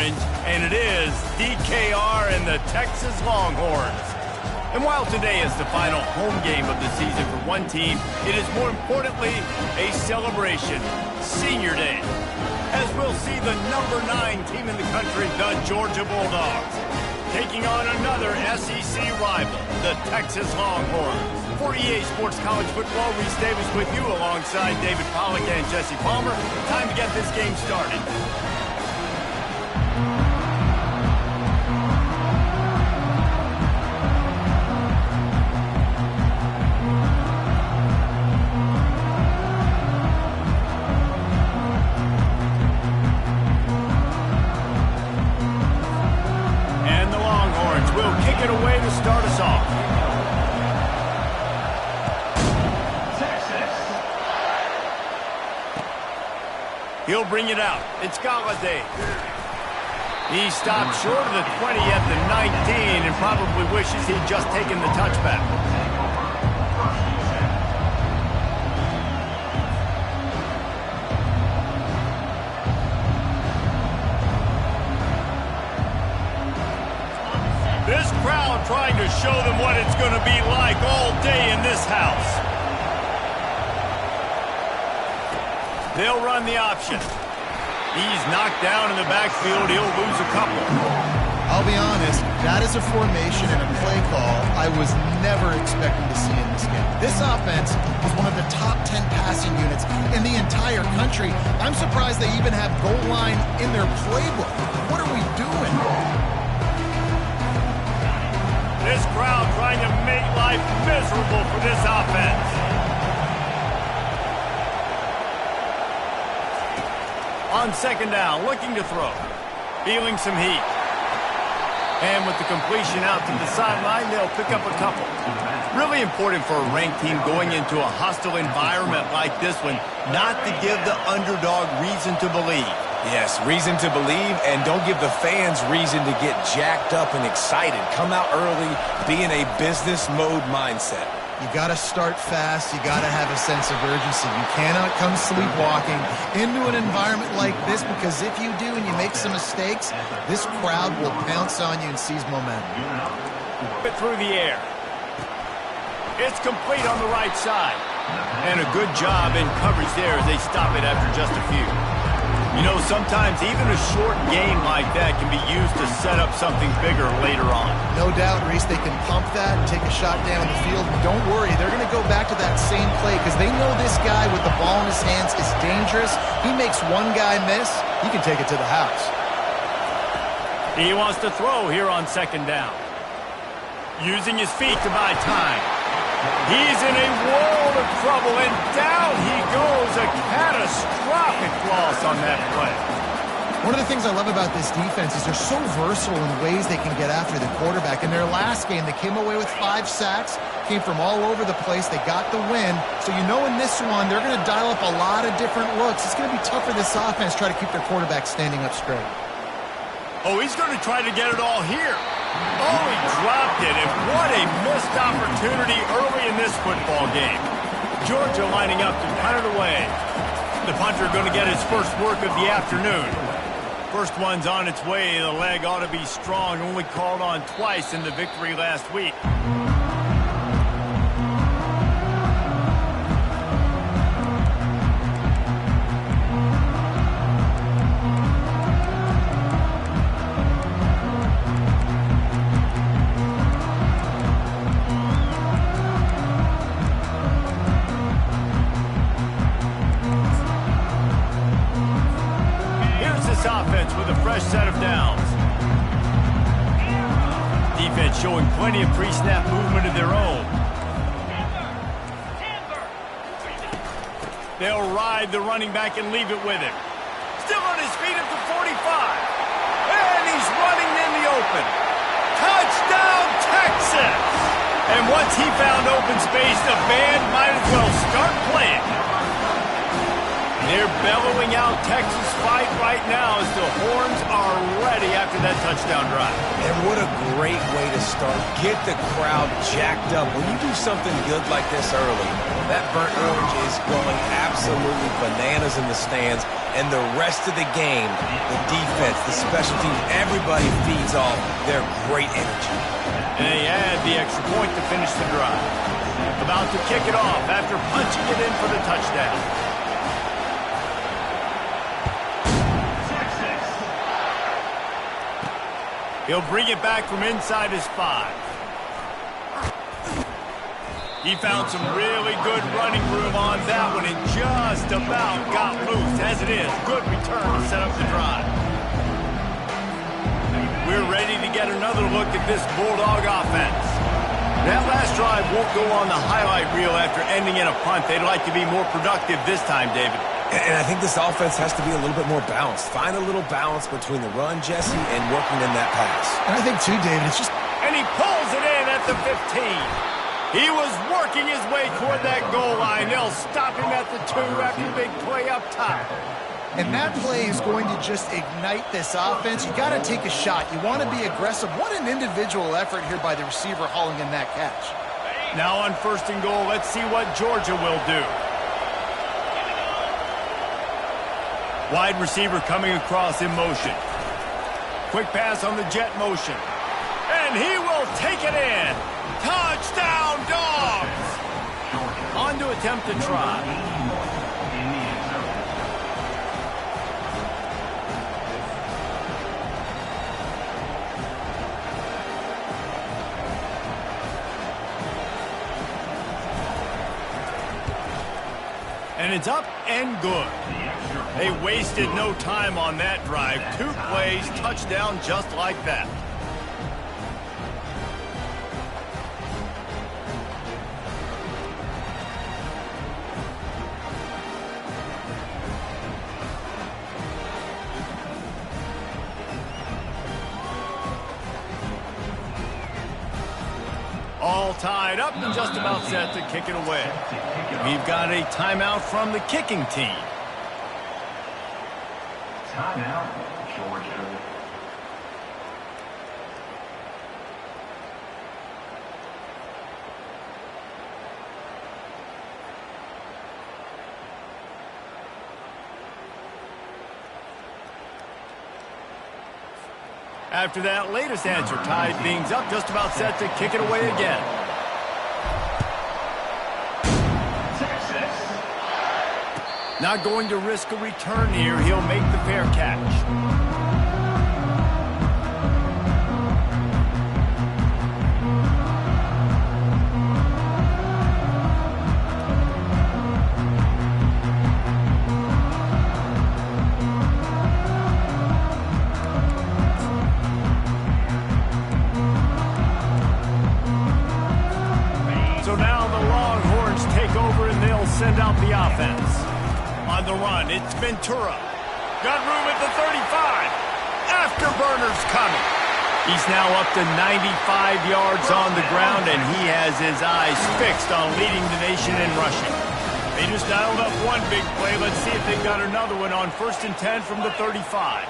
orange, and it is DKR and the Texas Longhorns. And while today is the final home game of the season for one team, it is more importantly a celebration, Senior Day, as we'll see the number 9 team in the country, the Georgia Bulldogs, taking on another SEC rival, the Texas Longhorns. For EA Sports College Football, Reese Davis with you alongside David Pollack and Jesse Palmer. Time to get this game started. And the Longhorns will kick it away to start us off. He'll bring it out. It's Galladay. He stopped short of the 20 at the 19 and probably wishes he'd just taken the touchback. This crowd trying to show them what it's going to be like all day in this house. They'll run the option. He's knocked down in the backfield. He'll lose a couple. I'll be honest, that is a formation and a play call I was never expecting to see in this game. This offense is one of the top 10 passing units in the entire country. I'm surprised they even have goal line in their playbook. What are we doing? This crowd trying to make life miserable for this offense. On second down, looking to throw. Feeling some heat. And with the completion out to the sideline, they'll pick up a couple. Really important for a ranked team going into a hostile environment like this one, not to give the underdog reason to believe. Yes, reason to believe, and don't give the fans reason to get jacked up and excited. Come out early, be in a business mode mindset. You got to start fast. You got to have a sense of urgency. You cannot come sleepwalking into an environment like this, because if you do and you make some mistakes, this crowd will pounce on you and seize momentum. Through the air. It's complete on the right side. And a good job in coverage there as they stop it after just a few. You know, sometimes even a short game like that can be used to set up something bigger later on. No doubt, Reese, they can pump that and take a shot down the field. But don't worry, they're going to go back to that same play because they know this guy with the ball in his hands is dangerous. He makes one guy miss, he can take it to the house. He wants to throw here on second down. Using his feet to buy time. He's in a world of trouble, and down he goes. A catastrophic loss on that play. One of the things I love about this defense is they're so versatile in ways they can get after the quarterback. In their last game, they came away with 5 sacks, came from all over the place. They got the win. So you know in this one, they're going to dial up a lot of different looks. It's going to be tough for this offense to try to keep their quarterback standing up straight. Oh, he's going to try to get it all here. Oh, he dropped it, and what a missed opportunity early in this football game. Georgia lining up to punt it away. The punter going to get his first work of the afternoon. First one's on its way. The leg ought to be strong, only called on twice in the victory last week. Offense with a fresh set of downs. Defense showing plenty of pre-snap movement of their own. They'll ride the running back and leave it with him. Still on his feet at the 45. And he's running in the open. Touchdown, Texas! And once he found open space, the band might as well start playing. They're bellowing out Texas fight right now as the horns are ready after that touchdown drive. And what a great way to start. Get the crowd jacked up. When you do something good like this early, That burnt orange is going absolutely bananas in the stands, and the rest of the game, the defense, the special teams, everybody feeds off their great energy. And they add the extra point to finish the drive. About to kick it off after punching it in for the touchdown. He'll bring it back from inside his 5. He found some really good running room on that one and just about got loose. As it is, good return to set up the drive. We're ready to get another look at this Bulldog offense. That last drive won't go on the highlight reel after ending in a punt. They'd like to be more productive this time, David. And I think this offense has to be a little bit more balanced. Find a little balance between the run, Jesse, and working in that pass. And I think, too, David, it's just... And he pulls it in at the 15. He was working his way toward that goal line. They'll stop him at the 2 after the big play up top. And that play is going to just ignite this offense. You got to take a shot. You want to be aggressive. What an individual effort here by the receiver hauling in that catch. Now on 1st and goal, let's see what Georgia will do. Wide receiver coming across in motion. Quick pass on the jet motion. And he will take it in. Touchdown, Dogs! On to attempt to try. And it's up and good. They wasted no time on that drive. 2 plays, touchdown just like that. All tied up and just about set to kick it away. We've got a timeout from the kicking team. Timeout, Georgia. After that latest answer, tied things up, just about set to kick it away again. Texas. Not going to risk a return here. He'll make the fair catch. Send out the offense. On the run, it's Ventura. Got room at the 35. Afterburners coming. He's now up to 95 yards on the ground, and he has his eyes fixed on leading the nation in rushing. They just dialed up one big play. Let's see if they've got another one on 1st and 10 from the 35.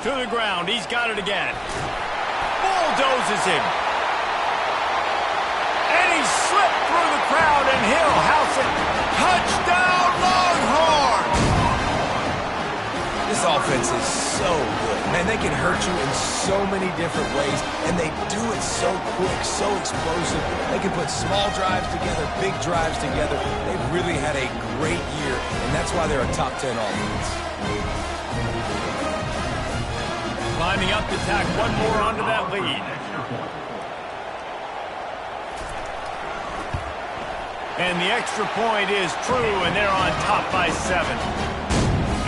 To the ground. He's got it again. Bulldozes him. And he slipped through the crowd, and he'll house it. Touchdown, Longhorns! This offense is so good. Man, they can hurt you in so many different ways, and they do it so quick, so explosive. They can put small drives together, big drives together. They've really had a great year, and that's why they're a top 10 offense. Climbing up to tack one more onto that lead. And the extra point is true, and they're on top by 7.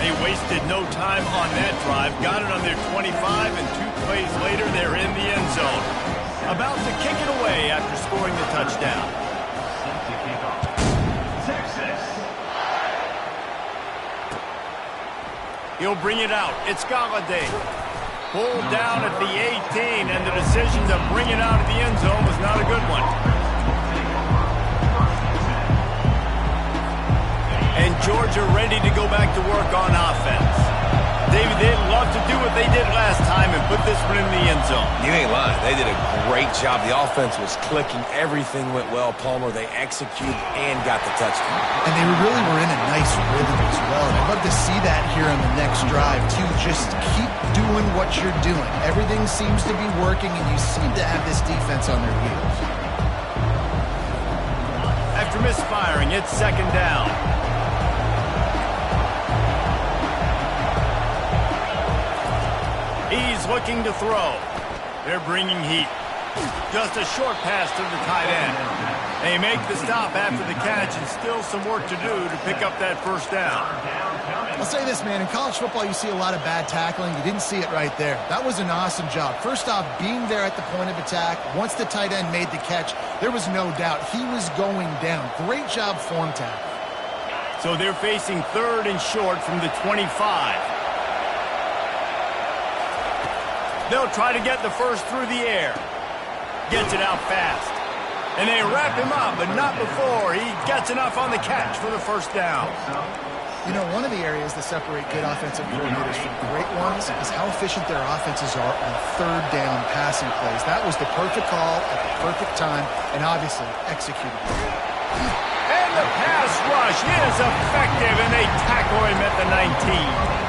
They wasted no time on that drive. Got it on their 25, and 2 plays later, they're in the end zone. About to kick it away after scoring the touchdown. Texas. He'll bring it out. It's Galladay. Pulled down at the 18, and the decision to bring it out of the end zone was not a good one. And Georgia ready to go back to work on offense. David, they'd love to do what they did last time and put this one in the end zone. zone. You ain't lying. They did a great job. The offense was clicking. Everything went well, Palmer. They executed and got the touchdown. And they really were in a nice rhythm as well. And I'd love to see that here on the next drive, too. Just keep doing what you're doing. Everything seems to be working, and you seem to have this defense on their heels. After misfiring, it's second down. He's looking to throw. They're bringing heat. Just a short pass to the tight end. They make the stop after the catch, and still some work to do to pick up that first down. I'll say this, man. In college football, you see a lot of bad tackling. You didn't see it right there. That was an awesome job. First off, being there at the point of attack. Once the tight end made the catch, there was no doubt he was going down. Great job form tackle. So they're facing third and short from the 25. They'll try to get the first through the air. Gets it out fast. And they wrap him up, but not before he gets enough on the catch for the first down. You know, one of the areas that separate good offensive coordinators from great ones is how efficient their offenses are on third down passing plays. That was the perfect call at the perfect time, and obviously executed. And the pass rush is effective, and they tackle him at the 19.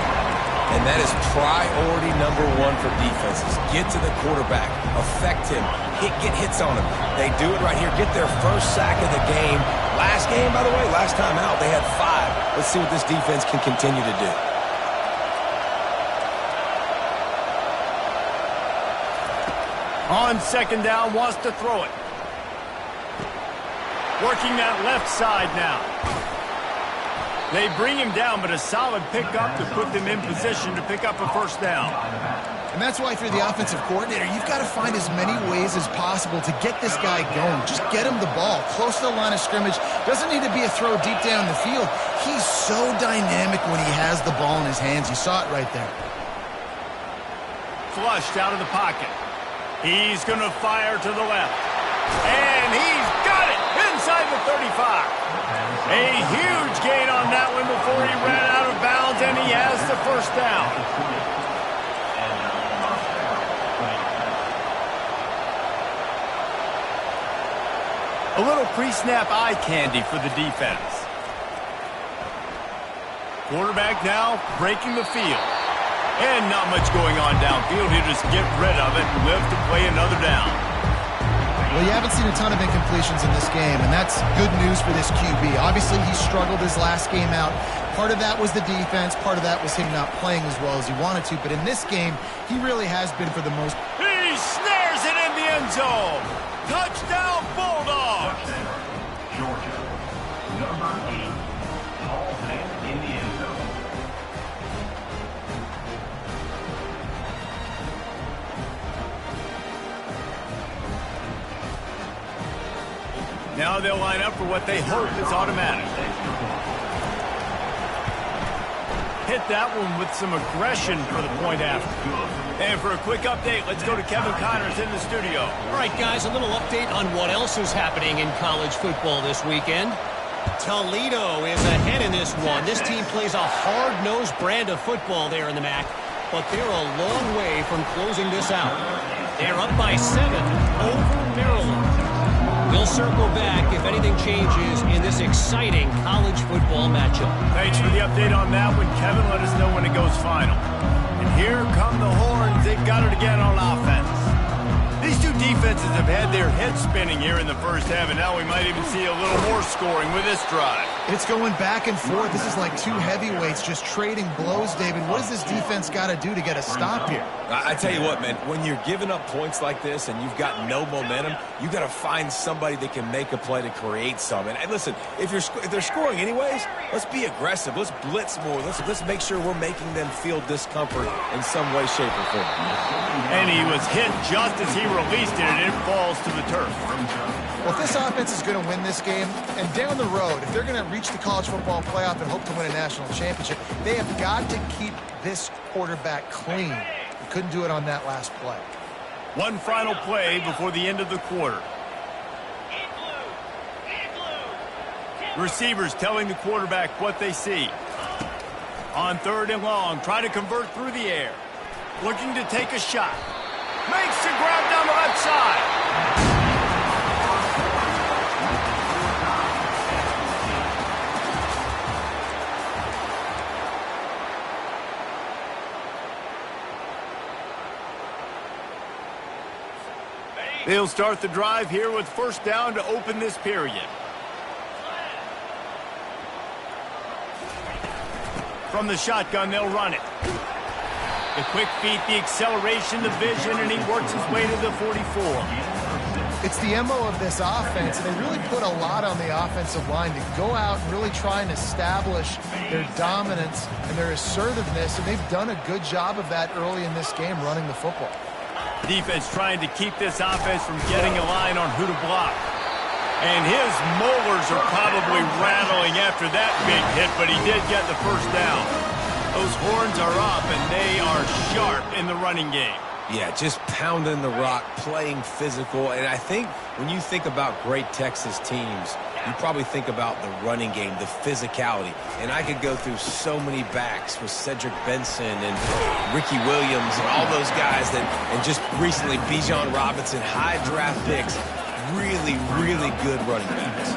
And that is priority number one for defenses. Get to the quarterback. Affect him. Get hits on him. They do it right here. Get their first sack of the game. Last game, by the way, last time out, they had 5. Let's see what this defense can continue to do. On second down, wants to throw it. Working that left side now. They bring him down, but a solid pickup to put them in position to pick up a first down. And that's why, if you're the offensive coordinator, you've got to find as many ways as possible to get this guy going. Just get him the ball close to the line of scrimmage. Doesn't need to be a throw deep down the field. He's so dynamic when he has the ball in his hands. You saw it right there. Flushed out of the pocket. He's going to fire to the left. And he's got it inside the 35. A huge gain on that one before he ran out of bounds, and he has the first down. A little pre-snap eye candy for the defense. Quarterback now breaking the field. And not much going on downfield. He'll just get rid of it and live to play another down. Well, you haven't seen a ton of incompletions in this game, and that's good news for this QB. Obviously, he struggled his last game out. Part of that was the defense. Part of that was him not playing as well as he wanted to. But in this game, he really has been for the most. He snares it in the end zone. Touchdown, Bulldogs. Georgia, number 8, Hall in the end zone. Now they'll line up for what they hope is automatic. Hit that one with some aggression for the point after. And for a quick update, let's go to Kevin Connors in the studio. All right, guys, a little update on what else is happening in college football this weekend. Toledo is ahead in this one. This team plays a hard-nosed brand of football there in the MAC, but they're a long way from closing this out. They're up by 7 over Maryland. We'll circle back if anything changes in this exciting college football matchup. Thanks for the update on that one, Kevin. Let us know when it goes final. And here come the Horns. They've got it again on offense. These two defenses have had their heads spinning here in the first half, and now we might even see a little more scoring with this drive. It's going back and forth. This is like two heavyweights just trading blows, David. What does this defense got to do to get a stop here? I tell you what, man, when you're giving up points like this and you've got no momentum, you got to find somebody that can make a play to create some. And listen, if they're scoring anyways, let's be aggressive. Let's blitz more. Let's make sure we're making them feel discomfort in some way, shape, or form. And he was hit just as he released it, and it falls to the turf. Well, if this offense is going to win this game, and down the road, if they're going to reach the college football playoff and hope to win a national championship, they have got to keep this quarterback clean. He couldn't do it on that last play. One final play before the end of the quarter. Receivers telling the quarterback what they see. On 3rd and long, trying to convert through the air. Looking to take a shot. Makes the grab down the left side. They'll start the drive here with first down to open this period. From the shotgun, they'll run it. The quick feet, the acceleration, the vision, and he works his way to the 44. It's the MO of this offense, and they really put a lot on the offensive line to go out and really try and establish their dominance and their assertiveness, and they've done a good job of that early in this game running the football. Defense trying to keep this offense from getting a line on who to block. And his molars are probably rattling after that big hit, but he did get the first down. Those horns are up, and they are sharp in the running game. Yeah, just pounding the rock, playing physical. And I think when you think about great Texas teams, you probably think about the running game, the physicality. And I could go through so many backs with Cedric Benson and Ricky Williams and all those guys that, and just recently Bijan Robinson, high draft picks, really, really good running backs.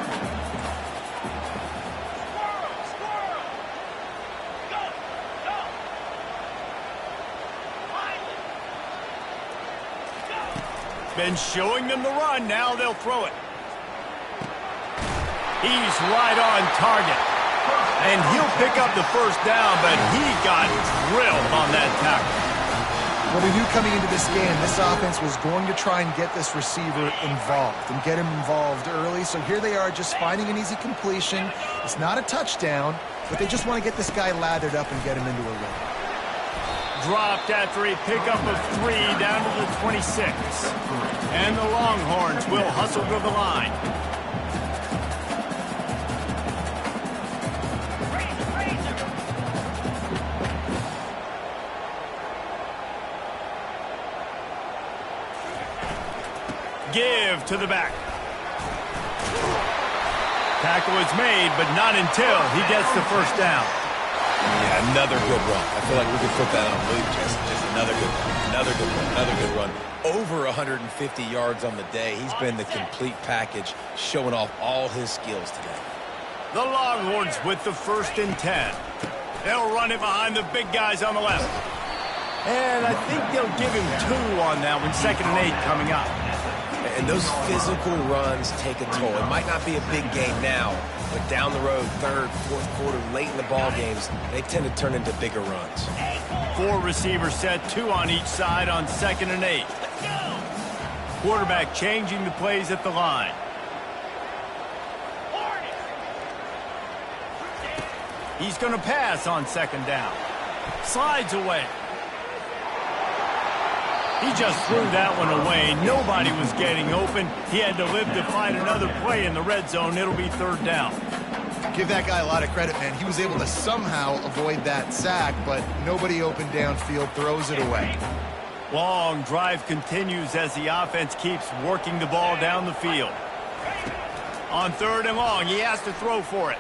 Been showing them the run. Now they'll throw it. He's right on target. And he'll pick up the first down, but he got drilled on that tackle. Well, we knew coming into this game, this offense was going to try and get this receiver involved and get him involved early. So here they are just finding an easy completion. It's not a touchdown, but they just want to get this guy lathered up and get him into a rhythm. Dropped after a pickup of 3 down to the 26. And the Longhorns will hustle to the line. Give to the back. Tackle is made, but not until he gets the first down. Yeah, another good run. I feel like we could put that on loop, Jesse. Just another good run, another good run, another good run. Over 150 yards on the day. He's been the complete package, showing off all his skills today. The Longhorns with the 1st and 10. They'll run it behind the big guys on the left. And I think they'll give him 2 on that one, 2nd and 8 coming up. And those physical runs take a toll. It might not be a big game now, but down the road, 3rd, 4th quarter, late in the ball games, they tend to turn into bigger runs. 4 receivers set, 2 on each side on 2nd and 8. Quarterback changing the plays at the line. He's going to pass on 2nd down. Slides away. He just threw that one away. Nobody was getting open. He had to live to find another play in the red zone. It'll be 3rd down. Give that guy a lot of credit, man. He was able to somehow avoid that sack, but nobody open downfield, throws it away. Long drive continues as the offense keeps working the ball down the field. On 3rd and long, he has to throw for it.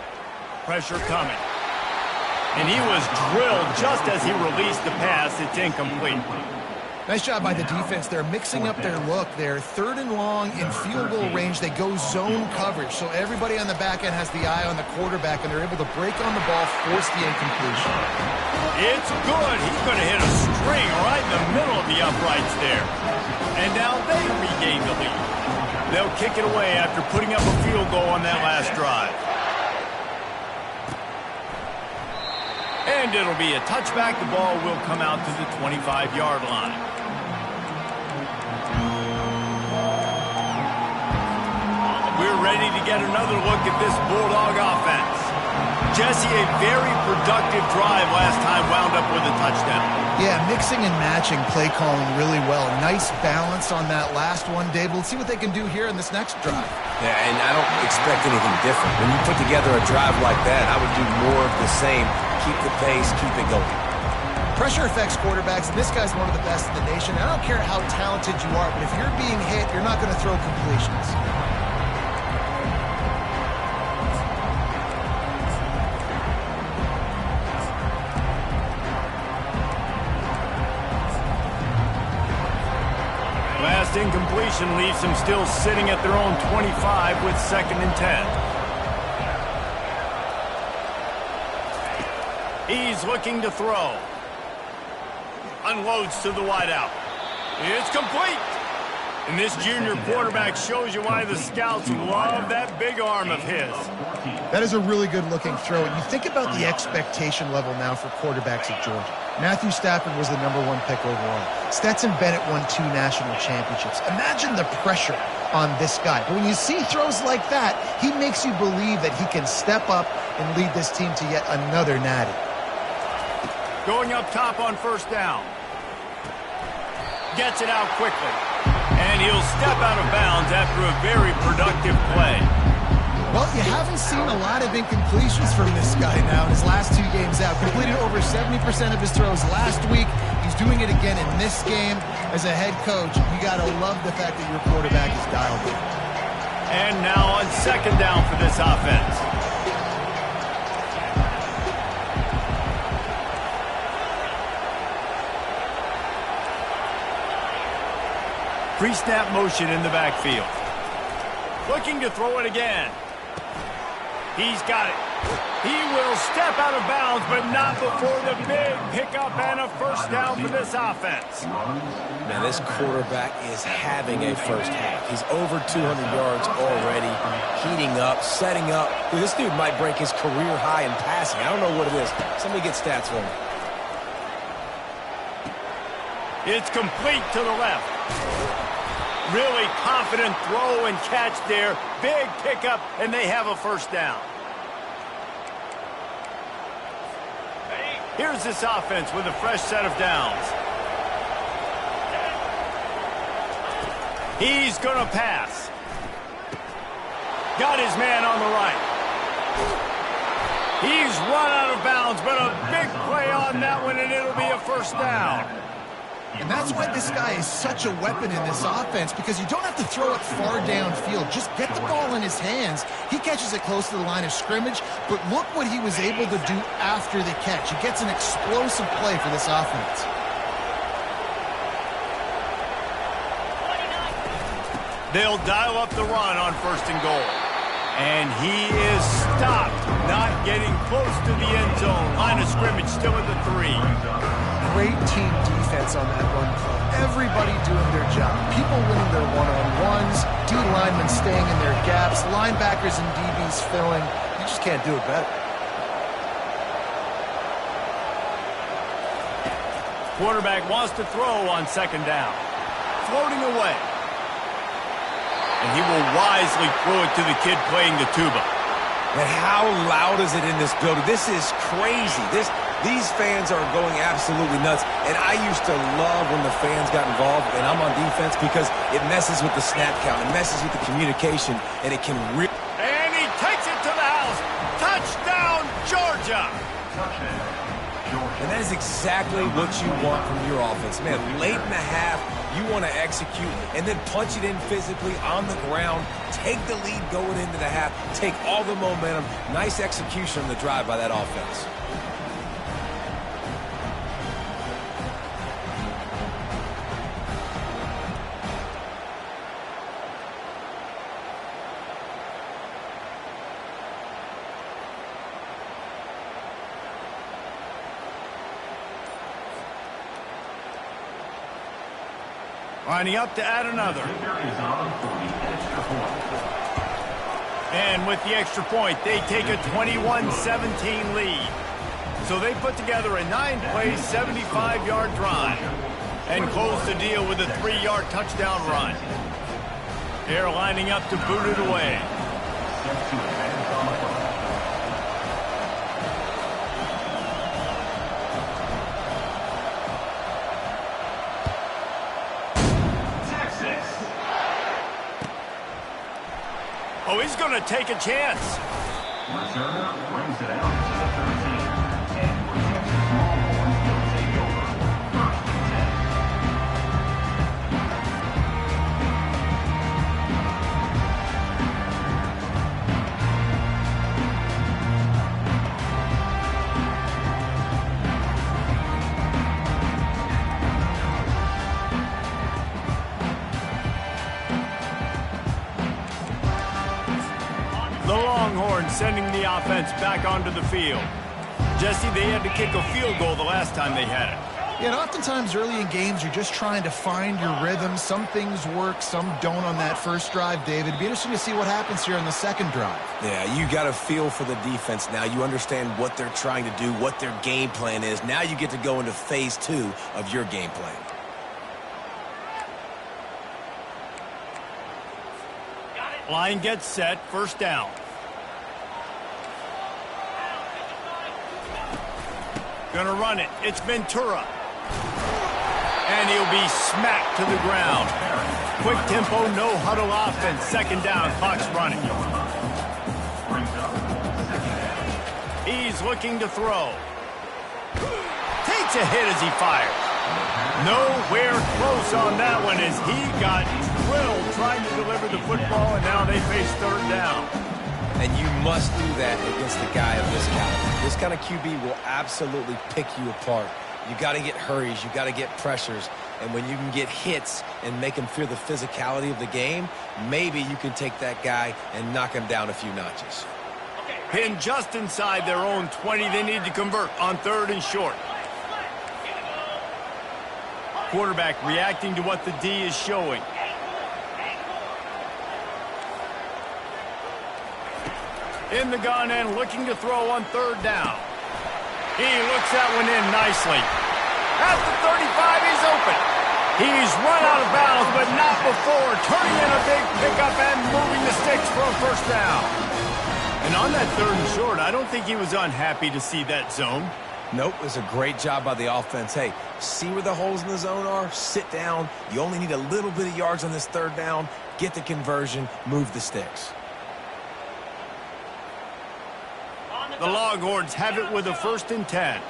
Pressure coming. And he was drilled just as he released the pass. It's incomplete. Nice job by the defense. They're mixing up their look. They're 3rd and long in field goal range. They go zone coverage. So everybody on the back end has the eye on the quarterback, and they're able to break on the ball, force the incompletion. It's good. He's going to hit a string right in the middle of the uprights there. And now they regain the lead. They'll kick it away after putting up a field goal on that last drive. And it'll be a touchback. The ball will come out to the 25-yard line. We're ready to get another look at this Bulldog offense. Jesse, a very productive drive last time wound up with a touchdown. Yeah, mixing and matching play calling really well. Nice balance on that last one, Dave. We'll see what they can do here in this next drive. Yeah, and I don't expect anything different. When you put together a drive like that, I would do more of the same. Keep the pace, keep it going. Pressure affects quarterbacks, and this guy's one of the best in the nation. I don't care how talented you are, but if you're being hit, you're not going to throw completions. last incompletion leaves them still sitting at their own 25 with 2nd and 10. He's looking to throw. Unloads to the wideout. It's complete. And this junior quarterback shows you why the scouts love that big arm of his. That is a really good-looking throw. And you think about the expectation level now for quarterbacks at Georgia. Matthew Stafford was the #1 pick overall. Stetson Bennett won 2 national championships. Imagine the pressure on this guy. But when you see throws like that, he makes you believe that he can step up and lead this team to yet another natty. Going up top on 1st down. Gets it out quickly. And he'll step out of bounds after a very productive play. Well, you haven't seen a lot of incompletions from this guy now in his last 2 games out. Completed over 70% of his throws last week. He's doing it again in this game. As a head coach, you got to love the fact that your quarterback is dialed in. And now on 2nd down for this offense. Pre-snap motion in the backfield. Looking to throw it again. He's got it. He will step out of bounds, but not before the big pickup and a 1st down for this offense. Man, this quarterback is having a first half. He's over 200 yards already, heating up, setting up. Dude, this dude might break his career high in passing. I don't know what it is. Somebody get stats for me. It's complete to the left. Really confident throw and catch there. Big pickup, and they have a 1st down. Here's this offense with a fresh set of downs. He's going to pass. Got his man on the right. He's run out of bounds, but a big play on that one, and it'll be a 1st down. And that's why this guy is such a weapon in this offense, because you don't have to throw it far downfield. Just get the ball in his hands. He catches it close to the line of scrimmage, but look what he was able to do after the catch. He gets an explosive play for this offense. They'll dial up the run on 1st and goal. And he is stopped, not getting close to the end zone. Line of scrimmage still at the 3. Great team defense on that run play. Everybody doing their job. People winning their one-on-ones, D linemen staying in their gaps, linebackers and DBs filling. You just can't do it better. Quarterback wants to throw on 2nd down. Floating away. And he will wisely throw it to the kid playing the tuba. And how loud is it in this building? This is crazy. These fans are going absolutely nuts. And I used to love when the fans got involved, and I'm on defense, because it messes with the snap count. It messes with the communication, and it can really... And he takes it to the house. Touchdown, Georgia. And that is exactly what you want from your offense. Man, late in the half, you want to execute and then punch it in physically on the ground, take the lead going into the half, take all the momentum. Nice execution on the drive by that offense. Lining up to add another. And with the extra point, they take a 21-17 lead. So they put together a 9-play, 75-yard drive and close the deal with a 3-yard touchdown run. They're lining up to boot it away. Oh, he's going to take a chance. Returner brings it out to the 13. And for Texas Longhorns, they'll take over 1st and 10. Longhorns sending the offense back onto the field. Jesse, they had to kick a field goal the last time they had it. Yeah, and oftentimes early in games, you're just trying to find your rhythm. Some things work, some don't on that first drive, David. It'd be interesting to see what happens here on the second drive. Yeah, you got a feel for the defense now. You understand what they're trying to do, what their game plan is. Now you get to go into phase 2 of your game plan. Line gets set, first down. Gonna run it. It's Ventura. And he'll be smacked to the ground. Quick tempo, no huddle offense. Second down, clock's running. He's looking to throw. Takes a hit as he fires. Nowhere close on that one as he got drilled trying to deliver the football, and now they face third down. And you must do that against a guy of this caliber. This kind of QB will absolutely pick you apart. You got to get hurries. You got to get pressures. And when you can get hits and make him feel the physicality of the game, maybe you can take that guy and knock him down a few notches. Pinned just inside their own 20. They need to convert on third and short. Quarterback reacting to what the D is showing. In the gun and looking to throw on third down. He looks that one in nicely. At the 35, he's open. He's run out of bounds, but not before. Turning in a big pickup and moving the sticks for a first down. And on that third and short, I don't think he was unhappy to see that zone. Nope, it's a great job by the offense. Hey, see where the holes in the zone are, sit down. You only need a little bit of yards on this third down. Get the conversion, move the sticks. The Longhorns have it with a 1st and 10.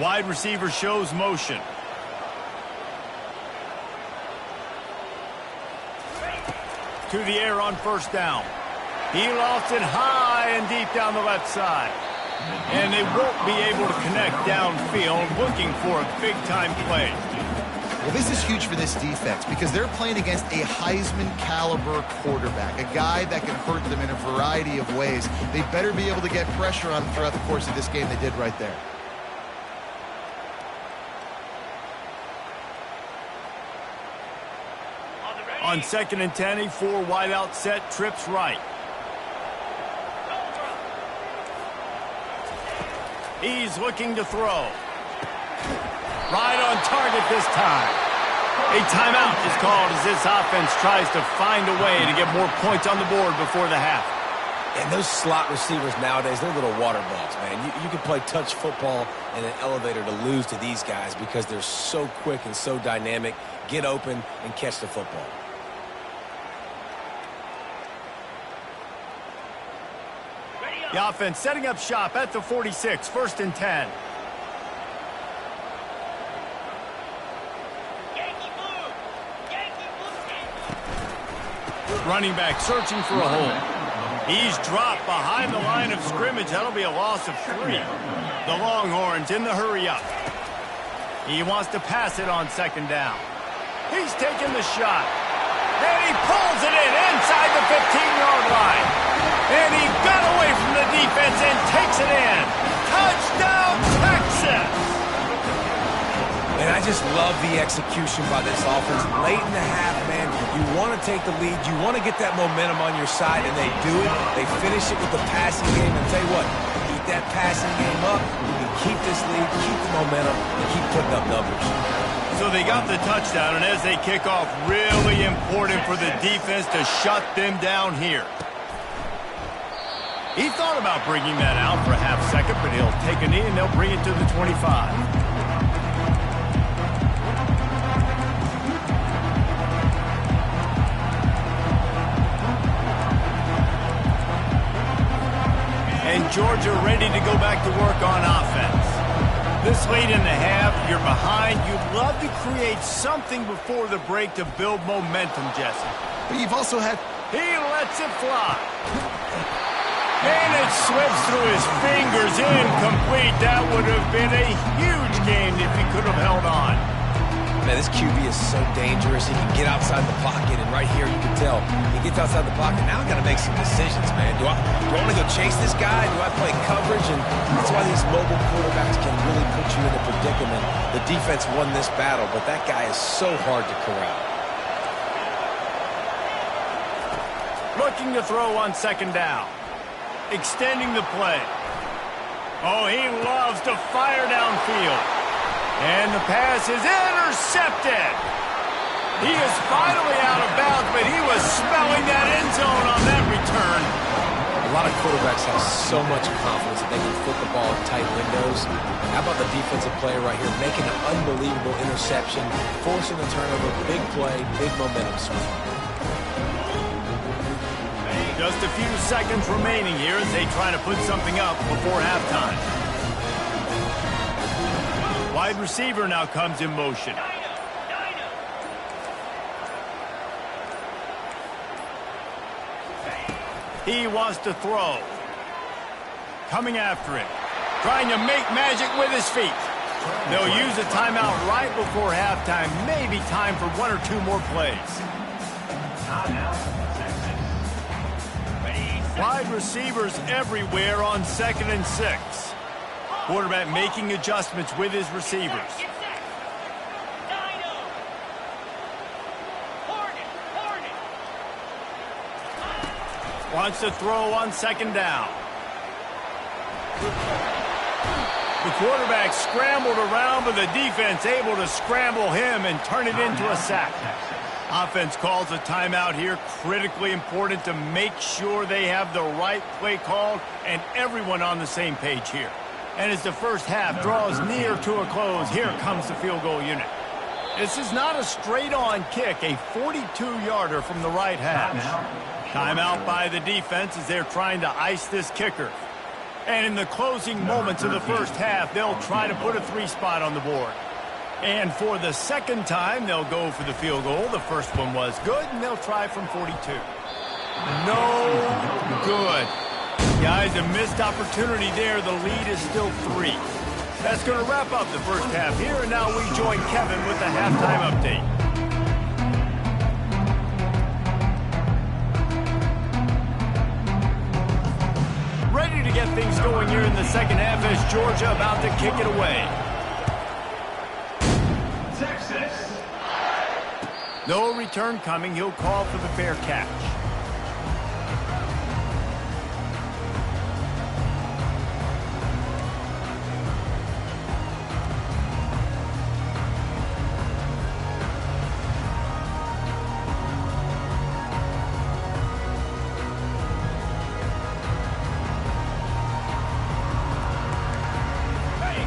Wide receiver shows motion. To the air on first down. He lost it high and deep down the left side. And they won't be able to connect downfield, looking for a big-time play. Well, this is huge for this defense because they're playing against a Heisman-caliber quarterback, a guy that can hurt them in a variety of ways. They better be able to get pressure on him throughout the course of this game. They did right there. On 2nd and 10, a 4 wide out set, trips right. He's looking to throw. Right on target this time. A timeout is called as this offense tries to find a way to get more points on the board before the half. And those slot receivers nowadays, they're little water bugs, man. You can play touch football in an elevator to lose to these guys because they're so quick and so dynamic. Get open and catch the football. The offense setting up shop at the 46, 1st and 10. Running back searching for a hole. He's dropped behind the line of scrimmage. That'll be a loss of 3. The Longhorns in the hurry up. He wants to pass it on 2nd down. He's taking the shot. And he pulls it in inside the 15-yard line. And he got away from the defense and takes it in. Touchdown, Texas! And I just love the execution by this offense. Late in the half, man, you want to take the lead. You want to get that momentum on your side, and they do it. They finish it with the passing game. And tell you what, keep that passing game up. You can keep this lead, keep the momentum, and keep putting up numbers. So they got the touchdown, and as they kick off, really important for the defense to shut them down here. He thought about bringing that out for a half second, but he'll take a knee, and they'll bring it to the 25. And Georgia ready to go back to work on offense. This late in the half, you're behind. You'd love to create something before the break to build momentum, Jesse. But you've also had... He lets it fly. And it slips through his fingers, incomplete. That would have been a huge gain if he could have held on. Man, this QB is so dangerous. He can get outside the pocket, and right here you can tell he gets outside the pocket. Now I got to make some decisions, man. Do I want to go chase this guy? Do I play coverage? And that's why these mobile quarterbacks can really put you in a predicament. The defense won this battle, but that guy is so hard to corral. Looking to throw on second down. Extending the play. Oh, he loves to fire downfield. And the pass is intercepted. He is finally out of bounds, but he was smelling that end zone on that return. A lot of quarterbacks have so much confidence that they can fit the ball in tight windows. How about the defensive player right here making an unbelievable interception, forcing the turnover, big play, big momentum swing. Just a few seconds remaining here as they try to put something up before halftime. Wide receiver now comes in motion. He wants to throw. Coming after it. Trying to make magic with his feet. They'll use a timeout right before halftime. Maybe time for one or two more plays. Wide receivers everywhere on 2nd and 6. Quarterback making adjustments with his receivers. Wants to throw on second down. The quarterback scrambled around, but the defense able to scramble him and turn it into a sack. Offense calls a timeout here. Critically important to make sure they have the right play called and everyone on the same page here. And as the first half draws near to a close, here comes the field goal unit. This is not a straight-on kick, a 42-yarder from the right hash. Timeout by the defense as they're trying to ice this kicker. And in the closing moments of the first half, they'll try to put a 3-spot on the board. And for the second time, they'll go for the field goal. The first one was good, and they'll try from 42. No good. Guys, a missed opportunity there. The lead is still 3. That's going to wrap up the first half here, and now we join Kevin with the halftime update. Ready to get things going here in the second half as Georgia about to kick it away. Texas. No return coming. He'll call for the fair catch.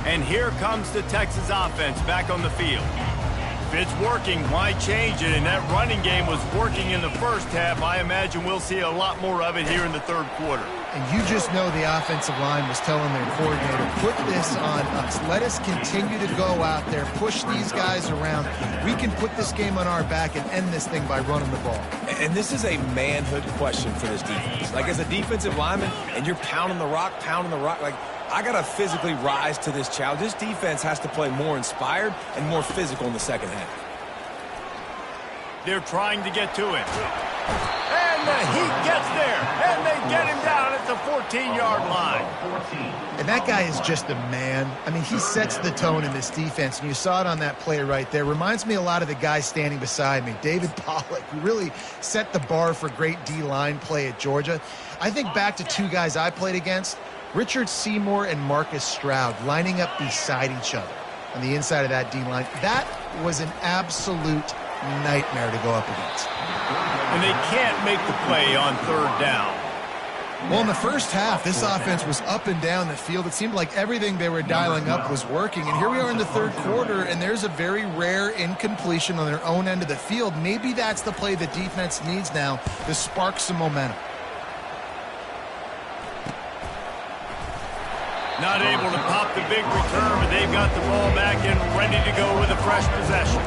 And here comes the Texas offense back on the field. If it's working, why change it? And that running game was working in the first half. I imagine we'll see a lot more of it here in the third quarter. And you just know the offensive line was telling their coordinator, put this on us. Let us continue to go out there, push these guys around. We can put this game on our back and end this thing by running the ball. And this is a manhood question for this defense. Like, as a defensive lineman, and you're pounding the rock, like, I got to physically rise to this challenge. This defense has to play more inspired and more physical in the second half. They're trying to get to it. And the Heat gets there. And they get him down at the 14-yard line. And that guy is just a man. I mean, he sets the tone in this defense, and you saw it on that play right there. Reminds me a lot of the guy standing beside me, David Pollack, who really set the bar for great D-line play at Georgia. I think back to two guys I played against, Richard Seymour and Marcus Stroud, lining up beside each other on the inside of that D-line. That was an absolute nightmare to go up against. And they can't make the play on third down. Well, in the first half, this offense was up and down the field. It seemed like everything they were dialing up was working. And here we are in the third quarter, and there's a very rare incompletion on their own end of the field. Maybe that's the play the defense needs now to spark some momentum. Not able to pop the big return, but they've got the ball back and ready to go with a fresh possession.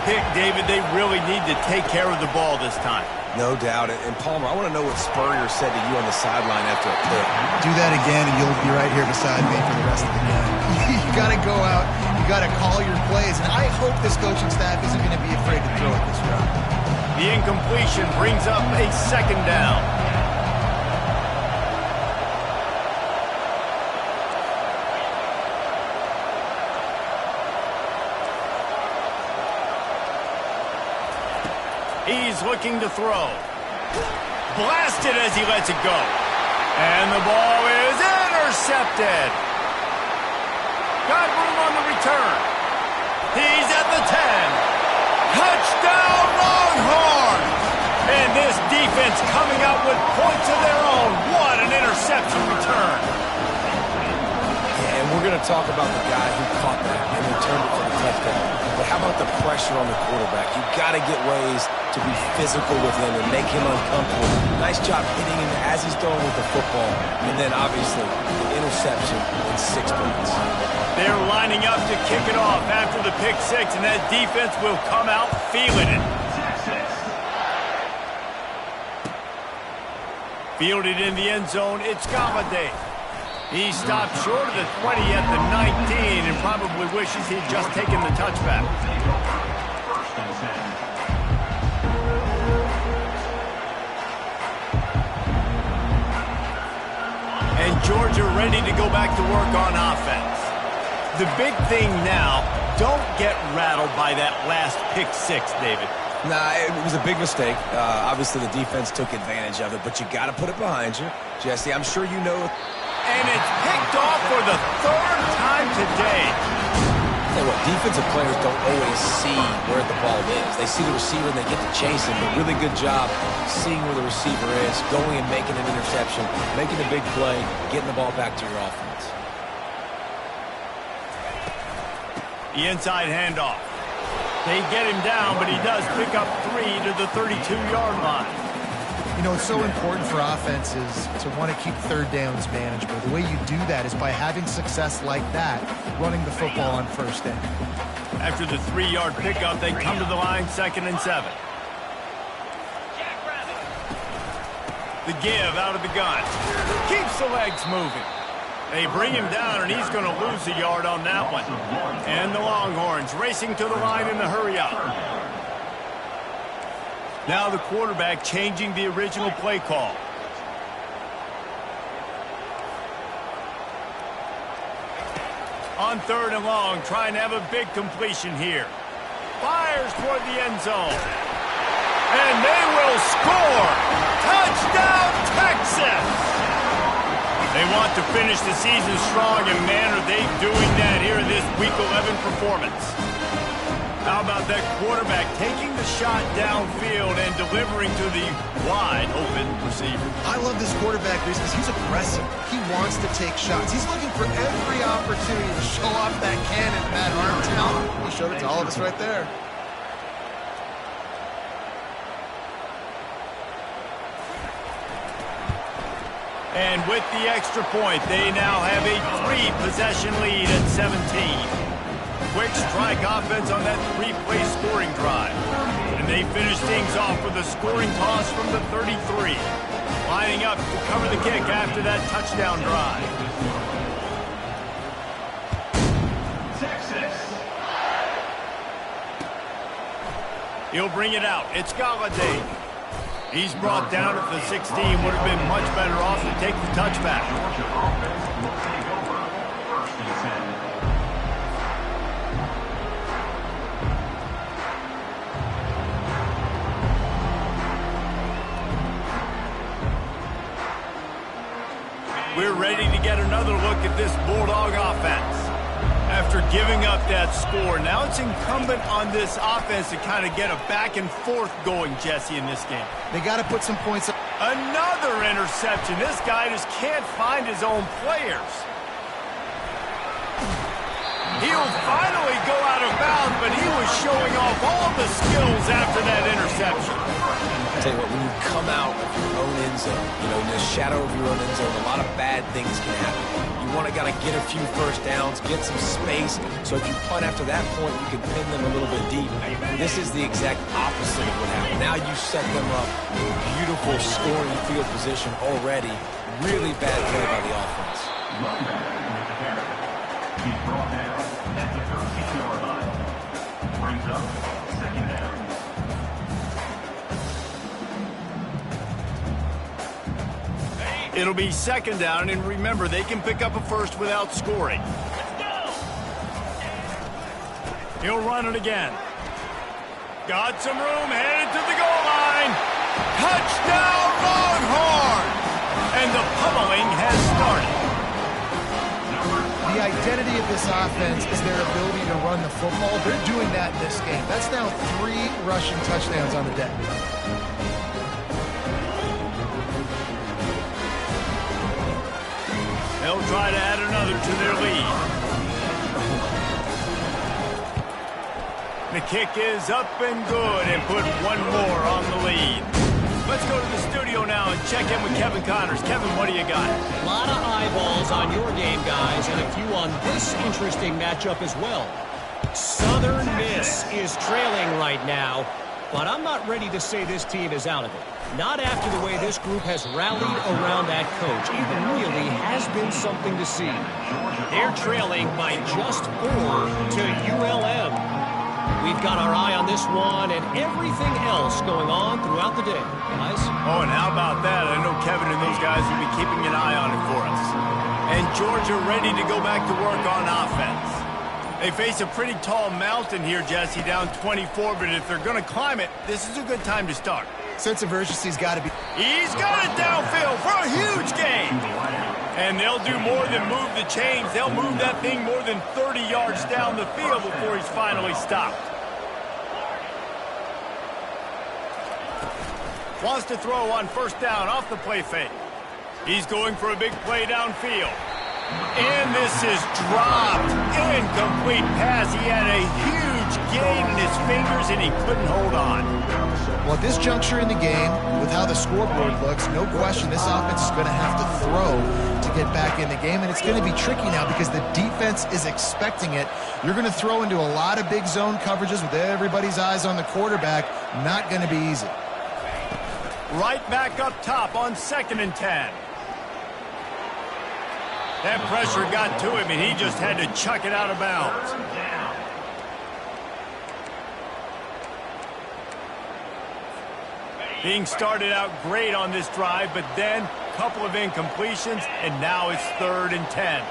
pick, David. They really need to take care of the ball this time. No doubt. And Palmer, I want to know what Spurrier said to you on the sideline after a pick. Do that again, and you'll be right here beside me for the rest of the game. You got to go out. You got to call your plays, and I hope this coaching staff isn't going to be afraid to throw it this route. The incompletion brings up a second down. He's looking to throw. Blasted as he lets it go. And the ball is intercepted. Got room on the return. He's at the 10. Touchdown Longhorns! And this defense coming out with points of their own. What an interception return. Yeah, and we're going to talk about the guy who caught that and returned it for the touchdown. But how about the pressure on the quarterback? You got to get ways to be physical with him and make him uncomfortable. Nice job hitting him as he's throwing with the football. And then, obviously, the interception in 6 points. They're lining up to kick it off after the pick six, and that defense will come out feeling it. Fielded in the end zone, it's Galladay. He stopped short of the 20 at the 19 and probably wishes he'd just taken the touchback. And Georgia ready to go back to work on offense. The big thing now, don't get rattled by that last pick six, David. Nah, it was a big mistake. Obviously, the defense took advantage of it, but you got to put it behind you. Jesse, I'm sure you know. And it's picked off for the third time today. Tell you what, defensive players don't always see where the ball is. They see the receiver and they get to chase him, but really good job seeing where the receiver is, going and making an interception, making a big play, getting the ball back to your offense. The inside handoff. They get him down, but he does pick up 3 to the 32-yard line. You know, it's so important for offenses to want to keep third downs manageable. The way you do that is by having success like that, running the football on first down. After the 3-yard pickup, they come to the line 2nd and 7. The give out of the gun. Keeps the legs moving. They bring him down, and he's going to lose a yard on that one. And the Longhorns racing to the line in the hurry-up. Now the quarterback changing the original play call. On 3rd and long, trying to have a big completion here. Fires toward the end zone. And they will score! Touchdown, Texas! They want to finish the season strong, and man, are they doing that here in this Week 11 performance. How about that quarterback taking the shot downfield and delivering to the wide-open receiver? I love this quarterback because he's aggressive. He wants to take shots. He's looking for every opportunity to show off that cannon and that arm talent. He showed it to all of us right there. And with the extra point, they now have a 3-possession lead at 17. Quick strike offense on that 3-play scoring drive. And they finish things off with a scoring toss from the 33. Lining up to cover the kick after that touchdown drive. Texas. He'll bring it out. It's Galladay. He's brought down at the 16. Would have been much better off to take the touchback. Georgia offense will take over 1st and 10. We're ready to get another look at this Bulldog offense. After giving up that score, now it's incumbent on this offense to kind of get a back and forth going, Jesse, in this game. They got to put some points up. Another interception. This guy just can't find his own players. He'll finally go out of bounds, but he was showing off all the skills after that interception. tell you what, when you come out of your own end zone, you know, in the shadow of your own end zone, a lot of bad things can happen. You want to got to get a few first downs, get some space, so if you punt after that point, you can pin them a little bit deep. This is the exact opposite of what happened. Now you set them up in beautiful scoring field position already. Really bad play by the offense. He's brought down at the 13-yard line. Brings up second down. It'll be second down, and remember, they can pick up a first without scoring. He'll run it again. Got some room, headed to the goal line. Touchdown, Longhorn! And the pummeling has started. The identity of this offense is their ability to run the football. They're doing that in this game. That's now 3 rushing touchdowns on the day. They'll try to add another to their lead. The kick is up and good and put one more on the lead. Let's go to the studio now and check in with Kevin Connors. Kevin, what do you got? A lot of eyeballs on your game, guys, and a few on this interesting matchup as well. Southern Miss is trailing right now, but I'm not ready to say this team is out of it. Not after the way this group has rallied around that coach. It really has been something to see. They're trailing by just 4 to ULM. We've got our eye on this one and everything else going on throughout the day, guys. Oh, and how about that? I know Kevin and those guys will be keeping an eye on it for us. And Georgia ready to go back to work on offense. They face a pretty tall mountain here, Jesse, down 24, but if they're going to climb it, this is a good time to start. Sense of urgency's got to be. He's got it downfield for a huge gain. And they'll do more than move the chains. They'll move that thing more than 30 yards down the field before he's finally stopped. Wants to throw on first down off the play fake. He's going for a big play downfield. And this is dropped. Incomplete pass. He had a huge gain in his fingers, and he couldn't hold on. Well, at this juncture in the game, with how the scoreboard looks, no question this offense is going to have to throw to get back in the game, and it's going to be tricky now because the defense is expecting it. You're going to throw into a lot of big zone coverages with everybody's eyes on the quarterback. Not going to be easy. Right back up top on 2nd and 10. That pressure got to him, and he just had to chuck it out of bounds. Being started out great on this drive, but then a couple of incompletions, and now it's 3rd and 10.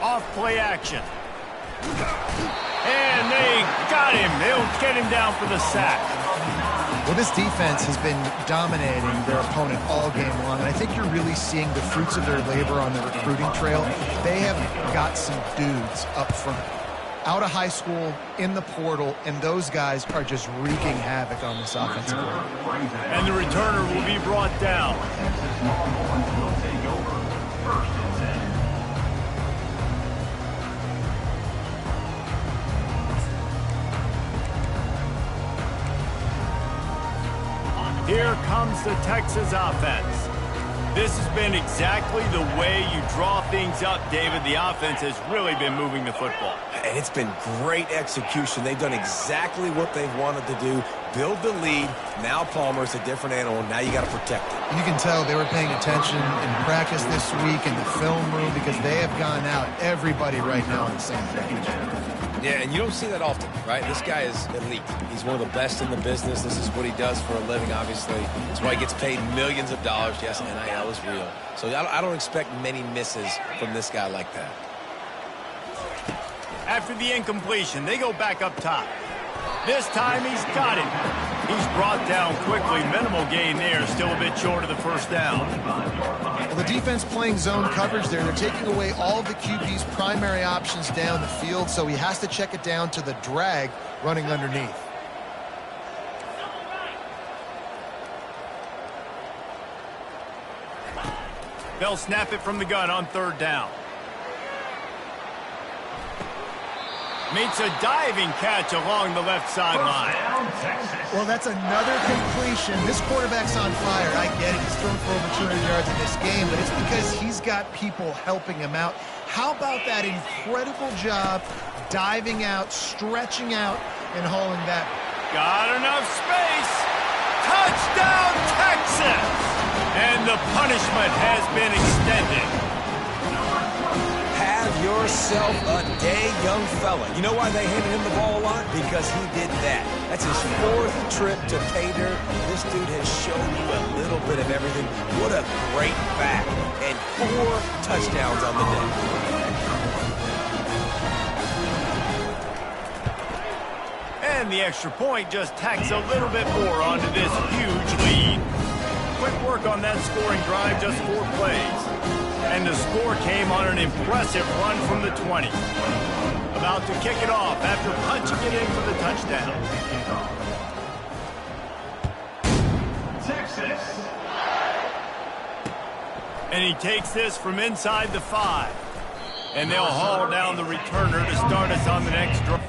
Off play action. And they got him. They'll get him down for the sack. Well, this defense has been dominating their opponent all game long, and I think you're really seeing the fruits of their labor on the recruiting trail. They have got some dudes up front, out of high school, in the portal, and those guys are just wreaking havoc on this offensive line. And the returner will be brought down. Will take over 1st and 10. Here comes the Texas offense. This has been exactly the way you draw things up, David. The offense has really been moving the football. And it's been great execution. They've done exactly what they've wanted to do. Build the lead. Now Palmer's a different animal. Now you got to protect it. You can tell they were paying attention in practice this week in the film room because they have gone out, everybody right now on the same page. Yeah, and you don't see that often, right? This guy is elite. He's one of the best in the business. This is what he does for a living, obviously. That's why he gets paid millions of dollars. Yes, NIL is real. So I don't expect many misses from this guy like that. After the incompletion, they go back up top. This time he's got him. He's brought down quickly. Minimal gain there. Still a bit short of the first down. Well, the defense playing zone coverage there. They're taking away all of the QB's primary options down the field, so he has to check it down to the drag running underneath. They'll snap it from the gun on third down. Makes a diving catch along the left sideline. Well, that's another completion. This quarterback's on fire. I get it. He's thrown for over 200 yards in this game, but it's because he's got people helping him out. How about that incredible job diving out, stretching out, and hauling that? Got enough space. Touchdown, Texas! And the punishment has been extended. Have yourself a day, young fella. You know why they handed him the ball a lot? Because he did that. That's his 4th trip to pay dirt. This dude has shown you a little bit of everything. What a great back. And 4 touchdowns on the day. And the extra point just tacks a little bit more onto this huge lead. Quick work on that scoring drive, just 4 plays. And the score came on an impressive run from the 20. About to kick it off after punching it in for the touchdown. Texas. And he takes this from inside the 5. And they'll haul down the returner to start us on the next drive.